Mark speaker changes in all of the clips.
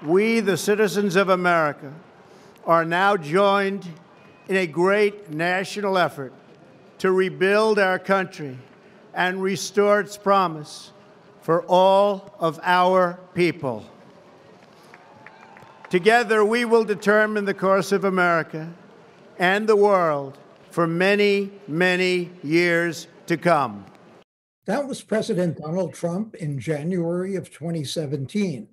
Speaker 1: we, the citizens of America, are now joined in a great national effort to rebuild our country and restore its promise for all of our people. Together, we will determine the course of America and the world for many, many years to come.
Speaker 2: That was President Donald Trump in January of 2017.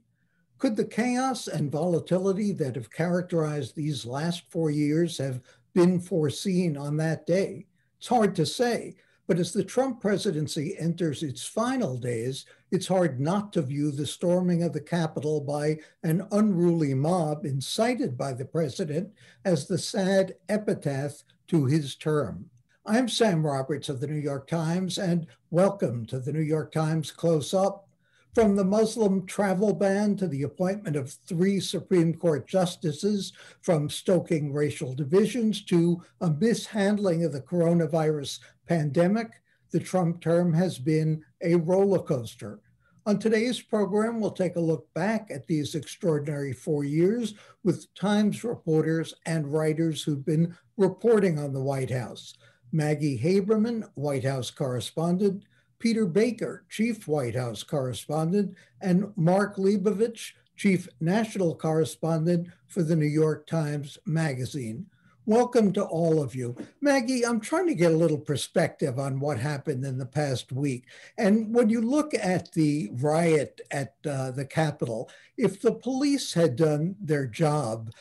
Speaker 2: Could the chaos and volatility that have characterized these last 4 years have been foreseen on that day? It's hard to say, but as the Trump presidency enters its final days, it's hard not to view the storming of the Capitol by an unruly mob incited by the president as the sad epitaph to his term. I'm Sam Roberts of the New York Times, and welcome to the New York Times Close Up. From the Muslim travel ban to the appointment of 3 Supreme Court justices, from stoking racial divisions to a mishandling of the coronavirus pandemic, the Trump term has been a roller coaster. On today's program, we'll take a look back at these extraordinary 4 years with Times reporters and writers who've been reporting on the White House. Maggie Haberman, White House correspondent, Peter Baker, Chief White House Correspondent, and Mark Leibovich, Chief National Correspondent for the New York Times Magazine. Welcome to all of you. Maggie, I'm trying to get a little perspective on what happened in the past week. And when you look at the riot at the Capitol, if the police had done their job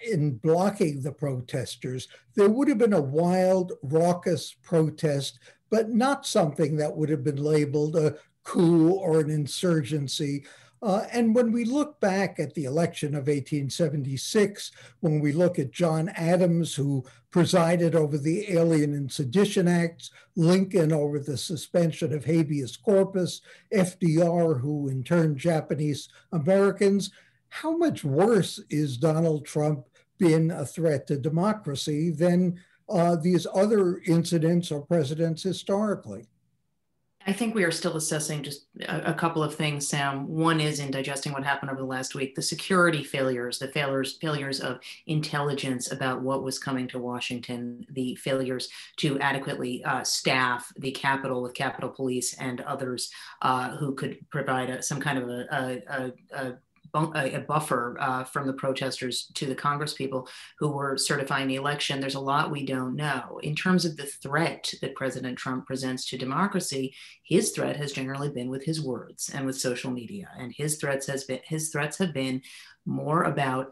Speaker 2: in blocking the protesters, there would have been a wild, raucous protest, but not something that would have been labeled a coup or an insurgency. And when we look back at the election of 1876, when we look at John Adams, who presided over the Alien and Sedition Acts, Lincoln over the suspension of habeas corpus, FDR, who interned Japanese Americans, how much worse is Donald Trump been a threat to democracy than these other incidents or presidents historically?
Speaker 3: I think we are still assessing just a couple of things, Sam. One is in digesting what happened over the last week, the security failures, the failures of intelligence about what was coming to Washington, the failures to adequately staff the Capitol with Capitol Police and others who could provide some kind of a buffer from the protesters to the Congress people who were certifying the election. There's a lot we don't know. In terms of the threat that President Trump presents to democracy, his threat has generally been with his words and with social media. And his threats have been more about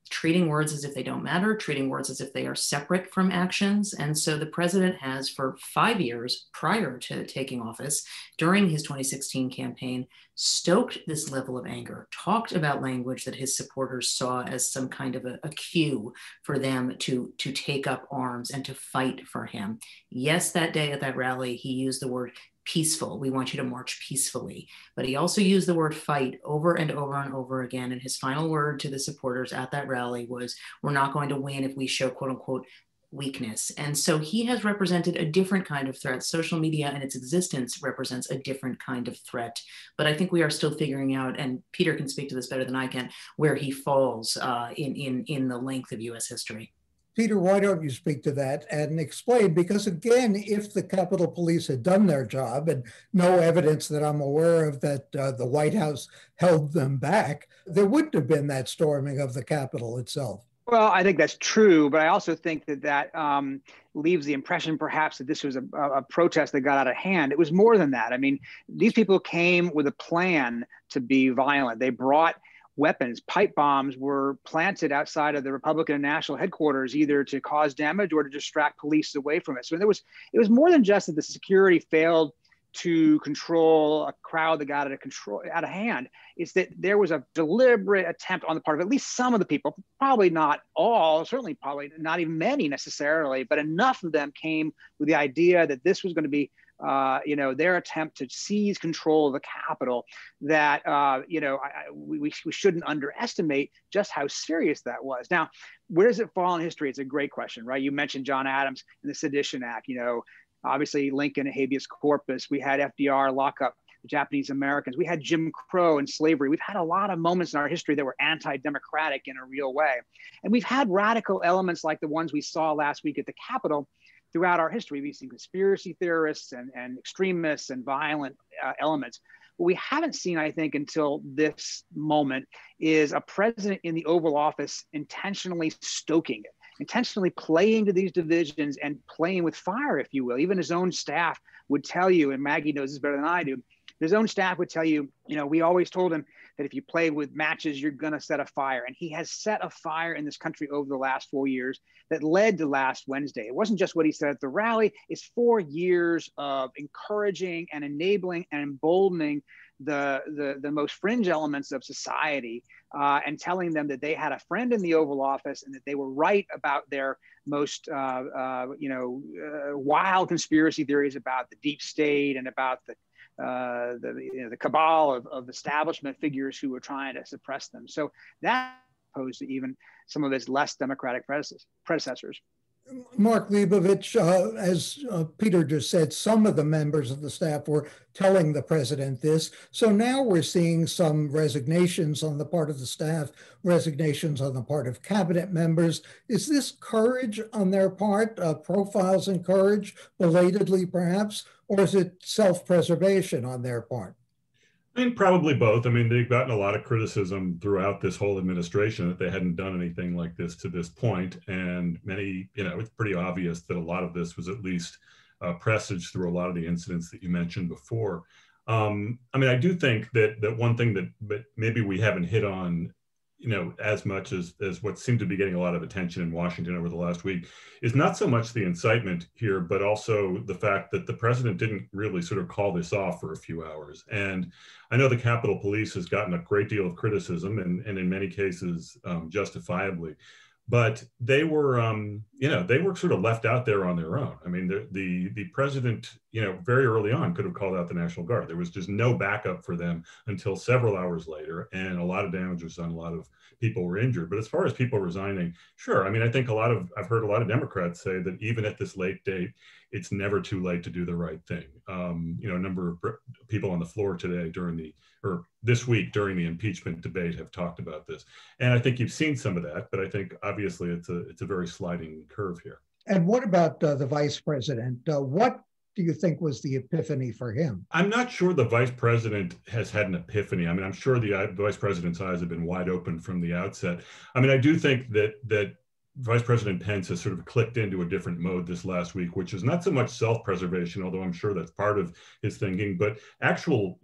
Speaker 3: treating words as if they don't matter, treating words as if they are separate from actions. And so the president has, for 5 years prior to taking office, during his 2016 campaign, stoked this level of anger, talked about language that his supporters saw as some kind of a cue for them to take up arms and to fight for him. Yes, that day at that rally, he used the word peaceful. We want you to march peacefully. But he also used the word fight over and over and over again. And his final word to the supporters at that rally was, we're not going to win if we show, quote unquote, weakness. And so he has represented a different kind of threat. Social media and its existence represents a different kind of threat. But I think we are still figuring out, and Peter can speak to this better than I can, where he falls in the length of US history.
Speaker 2: Peter, why don't you speak to that and explain? Because again, if the Capitol Police had done their job, and no evidence that I'm aware of that the White House held them back, there wouldn't have been that storming of the Capitol itself.
Speaker 4: Well, I think that's true, but I also think that leaves the impression perhaps that this was a protest that got out of hand. It was more than that. I mean, these people came with a plan to be violent. They brought weapons. Pipe bombs were planted outside of the Republican National Headquarters, either to cause damage or to distract police away from it. So it was more than just that the security failed to control a crowd that got out of hand. It's that there was a deliberate attempt on the part of at least some of the people, probably not all, certainly probably not even many necessarily, but enough of them came with the idea that this was going to be their attempt to seize control of the Capitol, that, we shouldn't underestimate just how serious that was. Now, where does it fall in history? It's a great question, right? You mentioned John Adams and the Sedition Act, obviously Lincoln and habeas corpus. We had FDR lock up the Japanese Americans. We had Jim Crow and slavery. We've had a lot of moments in our history that were anti-democratic in a real way. And we've had radical elements like the ones we saw last week at the Capitol throughout our history. We've seen conspiracy theorists and extremists and violent elements. What we haven't seen, I think, until this moment is a president in the Oval Office intentionally stoking it, intentionally playing to these divisions and playing with fire, if you will. Even his own staff would tell you, and Maggie knows this better than I do, his own staff would tell you, we always told him that if you play with matches, you're going to set a fire. And he has set a fire in this country over the last 4 years that led to last Wednesday. It wasn't just what he said at the rally. It's 4 years of encouraging and enabling and emboldening the most fringe elements of society and telling them that they had a friend in the Oval Office and that they were right about their most wild conspiracy theories about the deep state and about the cabal of establishment figures who were trying to suppress them. So that opposed to even some of his less democratic predecessors.
Speaker 2: Mark Leibovich, as Peter just said, some of the members of the staff were telling the president this. So now we're seeing some resignations on the part of the staff, resignations on the part of cabinet members. Is this courage on their part, profiles in courage, belatedly perhaps, or is it self-preservation on their part?
Speaker 5: I think probably both. I mean, they've gotten a lot of criticism throughout this whole administration that they hadn't done anything like this to this point. And many, it's pretty obvious that a lot of this was at least presaged through a lot of the incidents that you mentioned before. I mean, I do think that one thing that maybe we haven't hit on, as much as what seemed to be getting a lot of attention in Washington over the last week is not so much the incitement here, but also the fact that the president didn't really sort of call this off for a few hours. And I know the Capitol Police has gotten a great deal of criticism and in many cases justifiably, but they were, they were sort of left out there on their own. I mean, the president, very early on could have called out the National Guard. There was just no backup for them until several hours later, and a lot of damage was done. A lot of people were injured. But as far as people resigning, sure. I mean, I think I've heard a lot of Democrats say that even at this late date, it's never too late to do the right thing. A number of people on the floor today this week during the impeachment debate have talked about this. And I think you've seen some of that, but I think obviously it's a very sliding curve here.
Speaker 2: And what about the vice president? What do you think was the epiphany for him?
Speaker 5: I'm not sure the vice president has had an epiphany. I mean, I'm sure the vice president's eyes have been wide open from the outset. I mean, I do think that Vice President Pence has sort of clicked into a different mode this last week, which is not so much self-preservation, although I'm sure that's part of his thinking, but actual,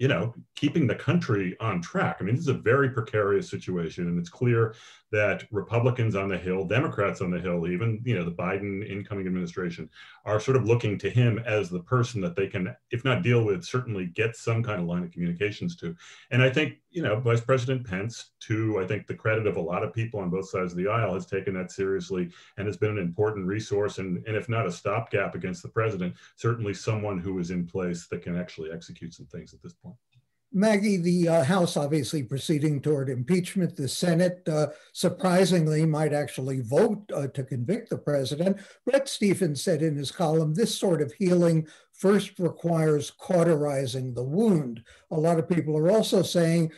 Speaker 5: keeping the country on track. I mean, this is a very precarious situation, and it's clear that Republicans on the Hill, Democrats on the Hill, even, the Biden incoming administration are sort of looking to him as the person that they can, if not deal with, certainly get some kind of line of communications to. And I think, Vice President Pence, to, I think, the credit of a lot of people on both sides of the aisle, has taken that seriously and has been an important resource. And if not a stopgap against the president, certainly someone who is in place that can actually execute some things at this point.
Speaker 2: Maggie, the House obviously proceeding toward impeachment. The Senate, surprisingly, might actually vote to convict the president. Bret Stephens said in his column, this sort of healing first requires cauterizing the wound. A lot of people are also saying,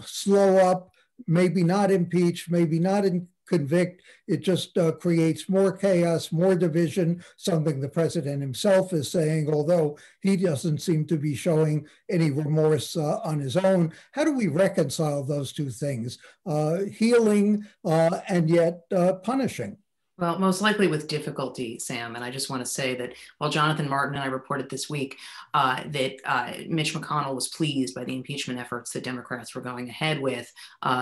Speaker 2: slow up, maybe not impeach, maybe not convict. It just creates more chaos, more division, something the president himself is saying, although he doesn't seem to be showing any remorse on his own. How do we reconcile those two things, healing and yet punishing?
Speaker 3: Well, most likely with difficulty, Sam. And I just want to say that while Jonathan Martin and I reported this week that Mitch McConnell was pleased by the impeachment efforts that Democrats were going ahead with,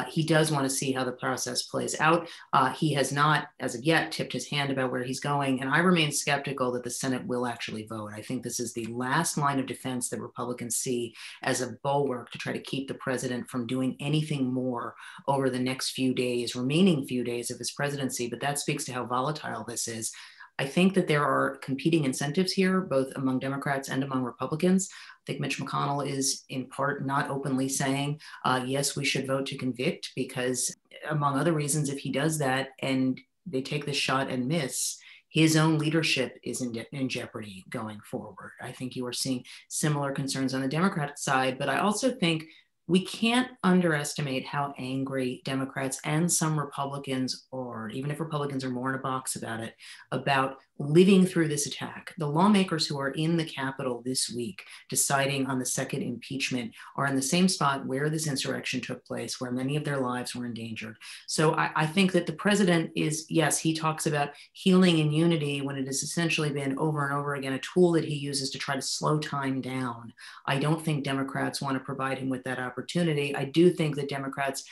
Speaker 3: he does want to see how the process plays out. He has not, as of yet, tipped his hand about where he's going. And I remain skeptical that the Senate will actually vote. I think this is the last line of defense that Republicans see as a bulwark to try to keep the president from doing anything more over the next remaining few days of his presidency. But that speaks to how volatile this is. I think that there are competing incentives here, both among Democrats and among Republicans. I think Mitch McConnell is in part not openly saying, yes, we should vote to convict, because among other reasons, if he does that and they take this shot and miss, his own leadership is in jeopardy going forward. I think you are seeing similar concerns on the Democratic side, but I also think we can't underestimate how angry Democrats and some Republicans, or even if Republicans are more in a box about it, about living through this attack. The lawmakers who are in the Capitol this week deciding on the second impeachment are in the same spot where this insurrection took place, where many of their lives were endangered. So I think that the president is, yes, he talks about healing and unity when it has essentially been over and over again a tool that he uses to try to slow time down. I don't think Democrats want to provide him with that opportunity. I do think that Democrats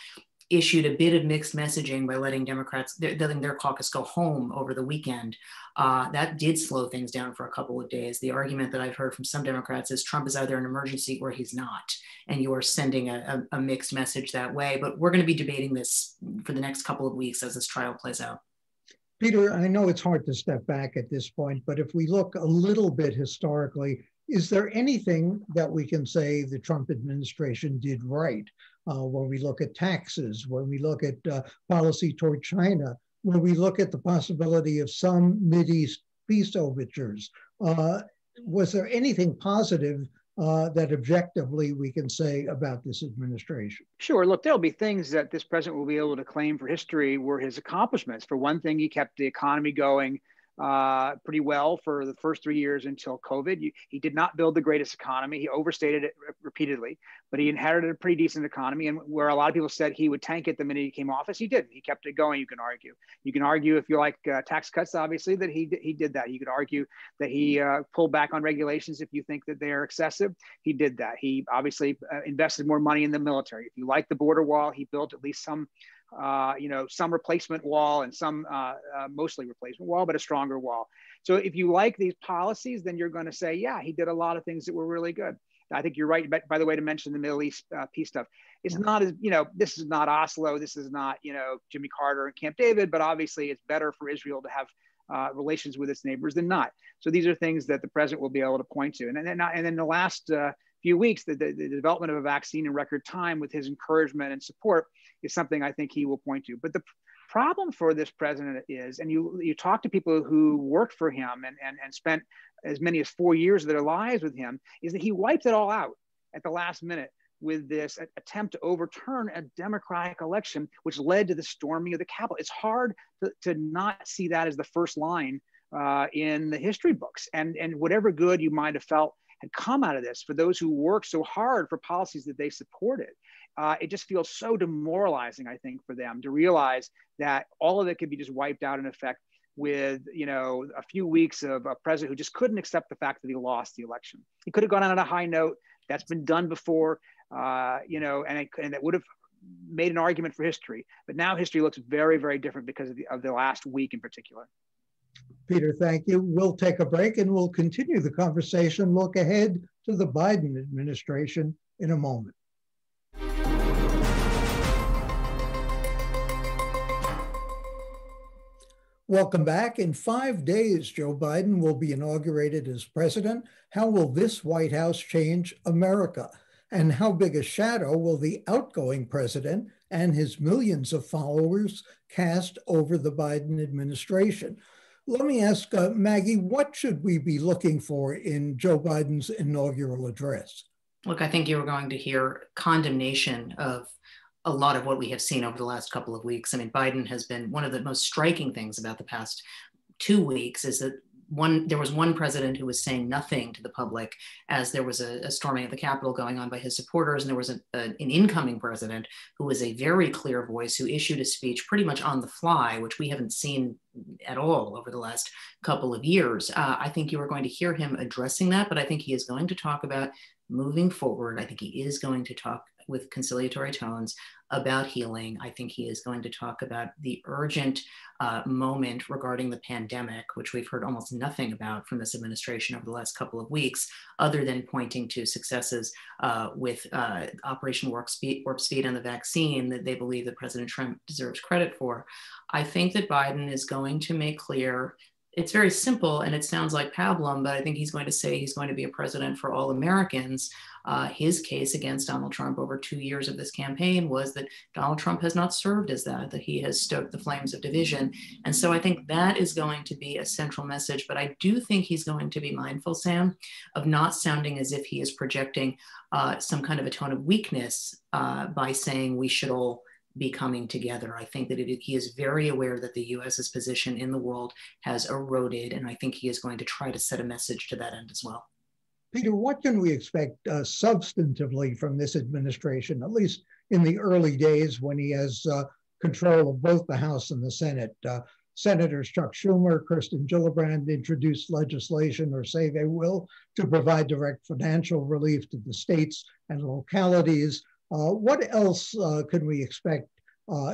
Speaker 3: issued a bit of mixed messaging by letting their caucus go home over the weekend. That did slow things down for a couple of days. The argument that I've heard from some Democrats is Trump is either an emergency or he's not, and you are sending a mixed message that way. But we're going to be debating this for the next couple of weeks as this trial plays out.
Speaker 2: Peter, I know it's hard to step back at this point, but if we look a little bit historically, is there anything that we can say the Trump administration did right? When we look at taxes, when we look at policy toward China, when we look at the possibility of some Mideast peace overtures, was there anything positive that objectively we can say about this administration?
Speaker 4: Sure. Look, there'll be things that this president will be able to claim for history were his accomplishments. For one thing, he kept the economy going pretty well for the first 3 years until COVID. He did not build the greatest economy. He overstated it repeatedly, but he inherited a pretty decent economy. And where a lot of people said he would tank it the minute he came office, he didn't. He kept it going, you can argue. You can argue, if you like tax cuts, obviously, that he did that. You could argue that he pulled back on regulations if you think that they're excessive. He did that. He obviously invested more money in the military. If you like the border wall, he built at least some replacement wall and some mostly replacement wall, but a stronger wall. So if you like these policies, then you're going to say, yeah, he did a lot of things that were really good. I think you're right, by the way, to mention the Middle East peace stuff. It's not as, this is not Oslo. This is not, Jimmy Carter and Camp David, but obviously it's better for Israel to have relations with its neighbors than not. So these are things that the president will be able to point to. And then the last few weeks, the development of a vaccine in record time with his encouragement and support is something I think he will point to. But the problem for this president is, and you talk to people who worked for him and spent as many as 4 years of their lives with him, is that he wiped it all out at the last minute with this attempt to overturn a democratic election, which led to the storming of the Capitol. It's hard to not see that as the first line in the history books. And whatever good you might have felt had come out of this, for those who worked so hard for policies that they supported, it just feels so demoralizing, I think, for them to realize that all of it could be just wiped out in effect with, a few weeks of a president who just couldn't accept the fact that he lost the election. He could have gone out on a high note. That's been done before, and it would have made an argument for history. But now history looks very, very different because of the last week in particular.
Speaker 2: Peter, thank you. We'll take a break and we'll continue the conversation. Look ahead to the Biden administration in a moment. Welcome back. In 5 days, Joe Biden will be inaugurated as president. How will this White House change America? And how big a shadow will the outgoing president and his millions of followers cast over the Biden administration? Let me ask Maggie, what should we be looking for in Joe Biden's inaugural address?
Speaker 3: Look, I think you were going to hear condemnation of a lot of what we have seen over the last couple of weeks. I mean, Biden has been, one of the most striking things about the past 2 weeks is that there was one president who was saying nothing to the public as there was a storming of the Capitol going on by his supporters. And there was an incoming president who was a very clear voice, who issued a speech pretty much on the fly, which we haven't seen at all over the last couple of years. I think you are going to hear him addressing that, but I think he is going to talk about moving forward. I think he is going to talk with conciliatory tones about healing. I think he is going to talk about the urgent moment regarding the pandemic, which we've heard almost nothing about from this administration over the last couple of weeks, other than pointing to successes with Operation Warp Speed and the vaccine that they believe that President Trump deserves credit for. I think that Biden is going to make clear it's very simple and it sounds like pablum, but I think he's going to say he's going to be a president for all Americans. His case against Donald Trump over 2 years of this campaign was that Donald Trump has not served as that he has stoked the flames of division. And so I think that is going to be a central message, but I do think he's going to be mindful, Sam, of not sounding as if he is projecting some kind of a tone of weakness by saying we should all be coming together. I think that he is very aware that the US's position in the world has eroded, and I think he is going to try to set a message to that end as well.
Speaker 2: Peter, what can we expect substantively from this administration, at least in the early days when he has control of both the House and the Senate? Senators Chuck Schumer, Kirsten Gillibrand introduced legislation, or say they will, to provide direct financial relief to the states and localities. What else can we expect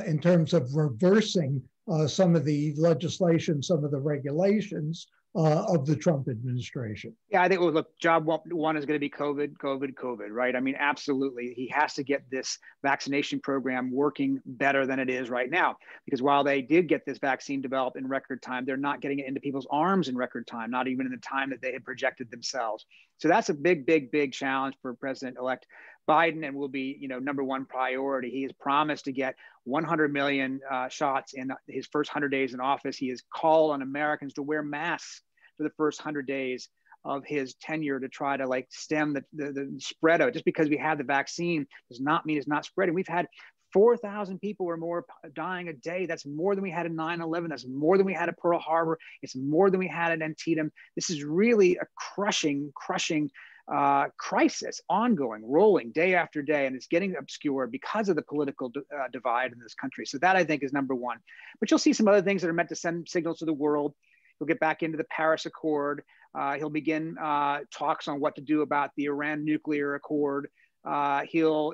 Speaker 2: in terms of reversing some of the legislation, some of the regulations of the Trump administration?
Speaker 4: Yeah, I think, well, look, job one is going to be COVID, right? I mean, absolutely. He has to get this vaccination program working better than it is right now. Because while they did get this vaccine developed in record time, they're not getting it into people's arms in record time, not even in the time that they had projected themselves. So that's a big challenge for President-elect Biden, and will be, number one priority. He has promised to get 100 million shots in his first 100 days in office. He has called on Americans to wear masks for the first 100 days of his tenure to try to stem the spread of it. Just because we had the vaccine does not mean it's not spreading. We've had 4,000 people or more dying a day. That's more than we had in 9/11. That's more than we had at Pearl Harbor. It's more than we had at Antietam. This is really a crushing crisis, ongoing, rolling day after day, and it's getting obscured because of the political divide in this country. So that, I think, is number one. But you'll see some other things that are meant to send signals to the world. He'll get back into the Paris Accord. He'll begin talks on what to do about the Iran nuclear accord. He'll,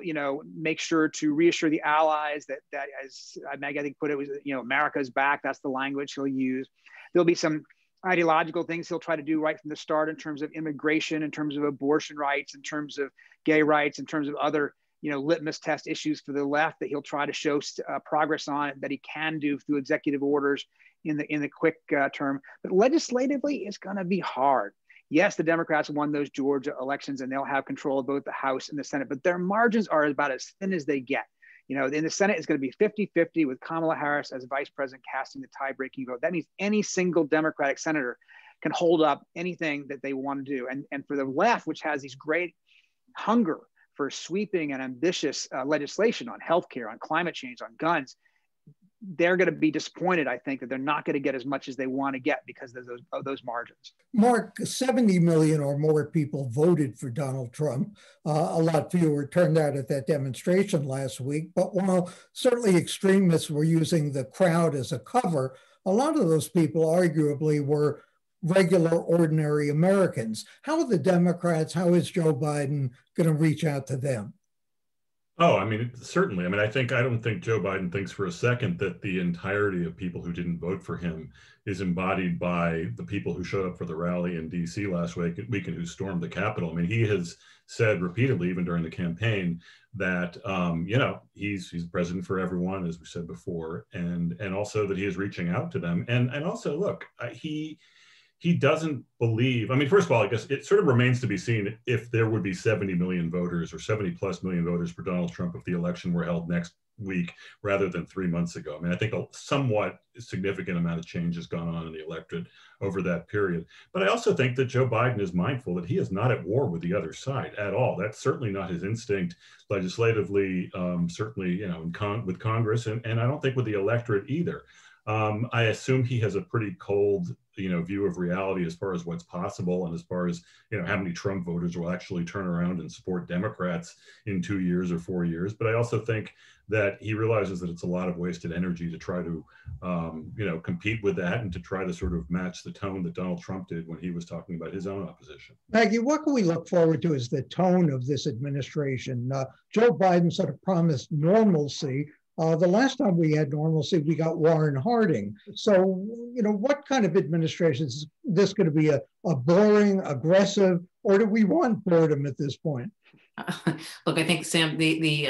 Speaker 4: make sure to reassure the allies that as Maggie, I think, put it, was, America's back. That's the language he'll use. There'll be some ideological things he'll try to do right from the start in terms of immigration, in terms of abortion rights, in terms of gay rights, in terms of other, litmus test issues for the left that he'll try to show progress on, that he can do through executive orders in the quick term. But legislatively, it's going to be hard. Yes, the Democrats won those Georgia elections and they'll have control of both the House and the Senate, but their margins are about as thin as they get. In the Senate, it's going to be 50-50 with Kamala Harris as vice president casting the tie-breaking vote. That means any single Democratic senator can hold up anything that they want to do. And for the left, which has these great hunger for sweeping and ambitious legislation on healthcare, on climate change, on guns, they're going to be disappointed, I think, that they're not going to get as much as they want to get because of those margins.
Speaker 2: Mark, 70 million or more people voted for Donald Trump. A lot fewer turned out at that demonstration last week. But while certainly extremists were using the crowd as a cover, a lot of those people arguably were regular, ordinary Americans. How are the Democrats, how is Joe Biden going to reach out to them?
Speaker 5: Oh, I mean, certainly. I mean, I don't think Joe Biden thinks for a second that the entirety of people who didn't vote for him is embodied by the people who showed up for the rally in DC last week and who stormed the Capitol. I mean, he has said repeatedly, even during the campaign, that, he's president for everyone, as we said before, and also that he is reaching out to them. And also, look, he doesn't believe, I mean, first of all, I guess it sort of remains to be seen if there would be 70 million voters or 70 plus million voters for Donald Trump if the election were held next week rather than 3 months ago. I mean, I think a somewhat significant amount of change has gone on in the electorate over that period. But I also think that Joe Biden is mindful that he is not at war with the other side at all. That's certainly not his instinct legislatively, certainly, with Congress, and I don't think with the electorate either. I assume he has a pretty cold, view of reality as far as what's possible and as far as, how many Trump voters will actually turn around and support Democrats in 2 years or 4 years. But I also think that he realizes that it's a lot of wasted energy to try to, compete with that and to try to sort of match the tone that Donald Trump did when he was talking about his own opposition.
Speaker 2: Maggie, what can we look forward to as the tone of this administration? Joe Biden sort of promised normalcy. The last time we had normalcy, we got Warren Harding. So, what kind of administration is this going to be? A boring, aggressive, or do we want boredom at this point?
Speaker 3: Look, I think, Sam, the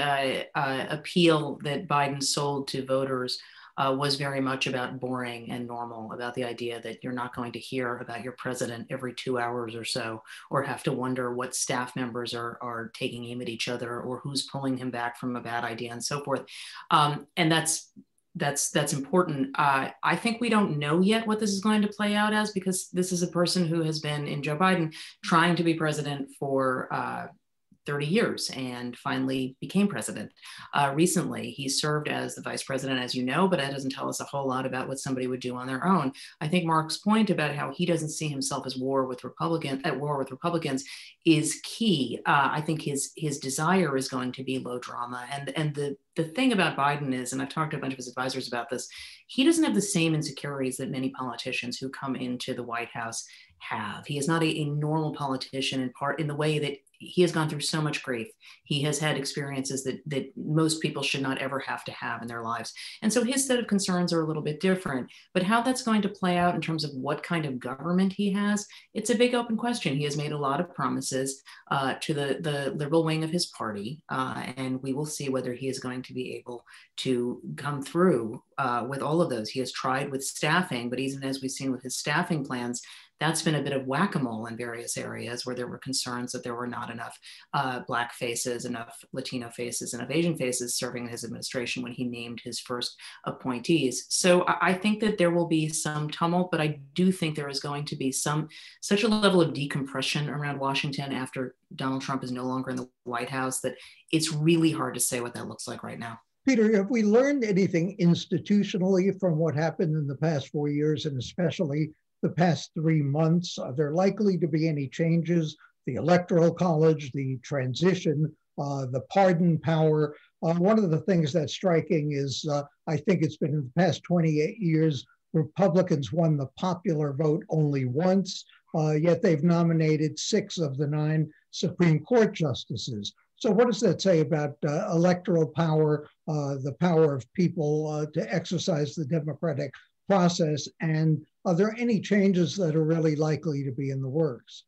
Speaker 3: appeal that Biden sold to voters was very much about boring and normal, about the idea that you're not going to hear about your president every 2 hours or so, or have to wonder what staff members are taking aim at each other, or who's pulling him back from a bad idea, and so forth. And that's important. I think we don't know yet what this is going to play out as, because this is a person who has been, in Joe Biden, trying to be president for 30 years and finally became president recently. He served as the vice president, as you know, but that doesn't tell us a whole lot about what somebody would do on their own. I think Mark's point about how he doesn't see himself as at war with Republicans is key. I think his desire is going to be low drama. And the thing about Biden is, and I've talked to a bunch of his advisors about this, he doesn't have the same insecurities that many politicians who come into the White House have. He is not a normal politician in the way that he has gone through so much grief. He has had experiences that most people should not ever have to have in their lives. And so his set of concerns are a little bit different, but how that's going to play out in terms of what kind of government he has, it's a big open question. He has made a lot of promises to the liberal wing of his party, and we will see whether he is going to be able to come through with all of those. He has tried with staffing, but even as we've seen with his staffing plans, that's been a bit of whack-a-mole in various areas where there were concerns that there were not enough Black faces, enough Latino faces, enough Asian faces serving his administration when he named his first appointees. So I think that there will be some tumult, but I do think there is going to be such a level of decompression around Washington after Donald Trump is no longer in the White House that it's really hard to say what that looks like right now.
Speaker 2: Peter, have we learned anything institutionally from what happened in the past 4 years, and especially the past 3 months? Are there likely to be any changes? The Electoral College, the transition, the pardon power. One of the things that's striking is, I think it's been in the past 28 years, Republicans won the popular vote only once, yet they've nominated 6 of the 9 Supreme Court justices. So what does that say about electoral power, the power of people to exercise the democratic process? And are there any changes that are really likely to be in the works?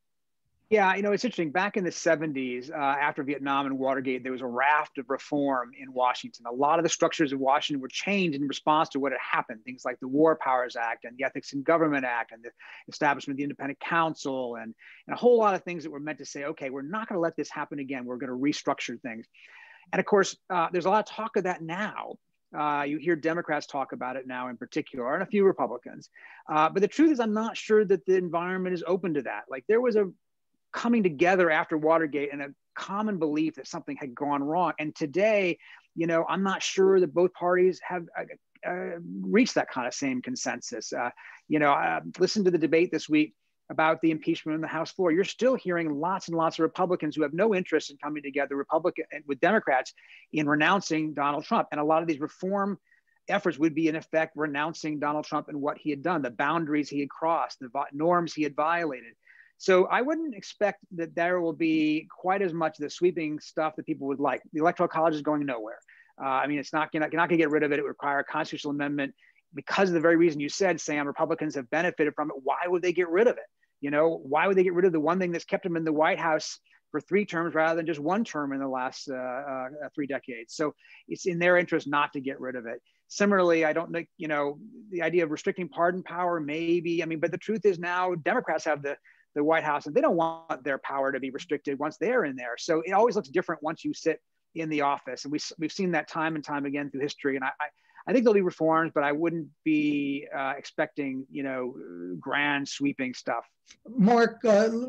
Speaker 4: Yeah, it's interesting. Back in the 70s, after Vietnam and Watergate, there was a raft of reform in Washington. A lot of the structures of Washington were changed in response to what had happened. Things like the War Powers Act and the Ethics in Government Act and the establishment of the Independent Counsel and a whole lot of things that were meant to say, okay, we're not going to let this happen again. We're going to restructure things. And of course, there's a lot of talk of that now. You hear Democrats talk about it now in particular, and a few Republicans. But the truth is, I'm not sure that the environment is open to that. Like, there was a coming together after Watergate and a common belief that something had gone wrong. And today, I'm not sure that both parties have reached that kind of same consensus. Listen to the debate this week about the impeachment on the House floor. You're still hearing lots and lots of Republicans who have no interest in coming together with Democrats in renouncing Donald Trump. And a lot of these reform efforts would be, in effect, renouncing Donald Trump and what he had done, the boundaries he had crossed, the norms he had violated. So I wouldn't expect that there will be quite as much of the sweeping stuff that people would like. The Electoral College is going nowhere. It's not, you're not going to get rid of it. It would require a constitutional amendment. Because of the very reason you said, Sam, Republicans have benefited from it. Why would they get rid of it? Why would they get rid of the one thing that's kept them in the White House for 3 terms rather than just 1 term in the last 3 decades? So it's in their interest not to get rid of it. Similarly, I don't think, the idea of restricting pardon power, maybe. But the truth is now Democrats have the White House, and they don't want their power to be restricted once they're in there. So it always looks different once you sit in the office. And we've seen that time and time again through history. And I think there'll be reforms, but I wouldn't be expecting, grand sweeping stuff.
Speaker 2: Mark,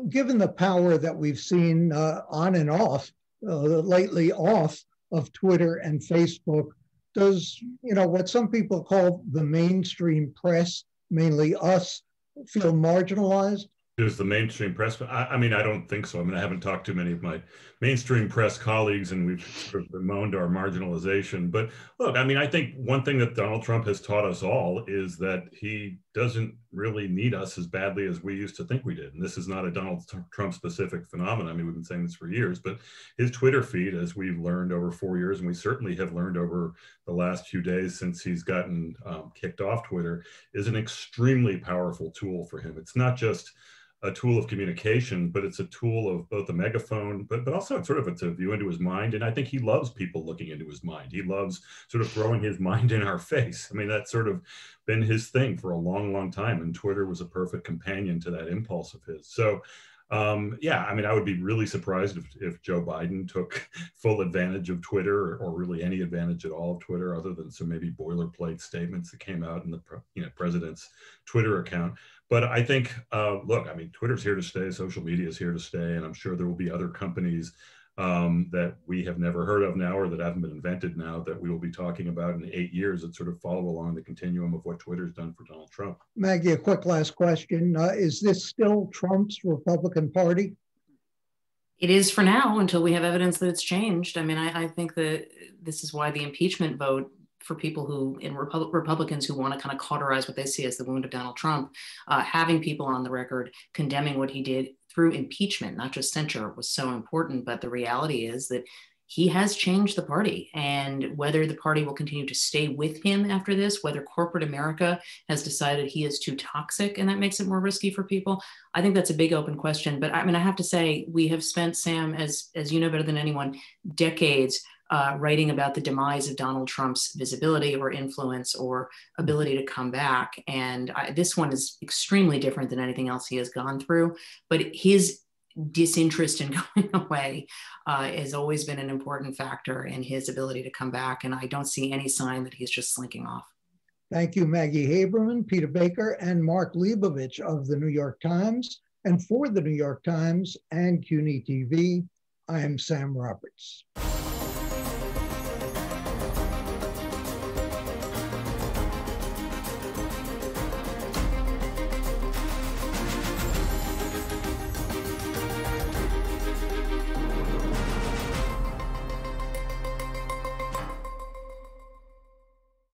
Speaker 2: given the power that we've seen on and off, lately off of Twitter and Facebook, does, what some people call the mainstream press, mainly us, feel marginalized?
Speaker 5: Is the mainstream press? I don't think so. I haven't talked to many of my mainstream press colleagues, and we've sort of bemoaned our marginalization. But look, I think one thing that Donald Trump has taught us all is that he doesn't really need us as badly as we used to think we did. And this is not a Donald Trump specific phenomenon. We've been saying this for years, but his Twitter feed, as we've learned over 4 years, and we certainly have learned over the last few days since he's gotten kicked off Twitter, is an extremely powerful tool for him. It's not just a tool of communication, but it's a tool of both a megaphone, but also it's a view into his mind. And I think he loves people looking into his mind. He loves sort of throwing his mind in our face. I mean, that's sort of been his thing for a long, long time. And Twitter was a perfect companion to that impulse of his. So yeah, I mean, I would be really surprised if Joe Biden took full advantage of Twitter, or really any advantage at all of Twitter, other than some maybe boilerplate statements that came out in the president's Twitter account. But I think, look, I mean, Twitter's here to stay, social media is here to stay, and I'm sure there will be other companies that we have never heard of now, or that haven't been invented now, that we will be talking about in 8 years that sort of follow along the continuum of what Twitter's done for Donald Trump.
Speaker 2: Maggie, a quick last question. Is this still Trump's Republican Party?
Speaker 3: It is for now, until we have evidence that it's changed. I mean, I think that this is why the impeachment vote, for people who, in Republicans who want to kind of cauterize what they see as the wound of Donald Trump, having people on the record condemning what he did through impeachment, not just censure, was so important. But the reality is that he has changed the party, and whether the party will continue to stay with him after this, whether corporate America has decided he is too toxic and that makes it more risky for people, I think that's a big open question. But I mean, I have to say, we have spent, Sam, as you know better than anyone, decades writing about the demise of Donald Trump's visibility or influence or ability to come back. And this one is extremely different than anything else he has gone through. But his disinterest in going away has always been an important factor in his ability to come back. And I don't see any sign that he's just slinking off.
Speaker 2: Thank you, Maggie Haberman, Peter Baker, and Mark Leibovich of the New York Times. And for the New York Times and CUNY TV, I am Sam Roberts.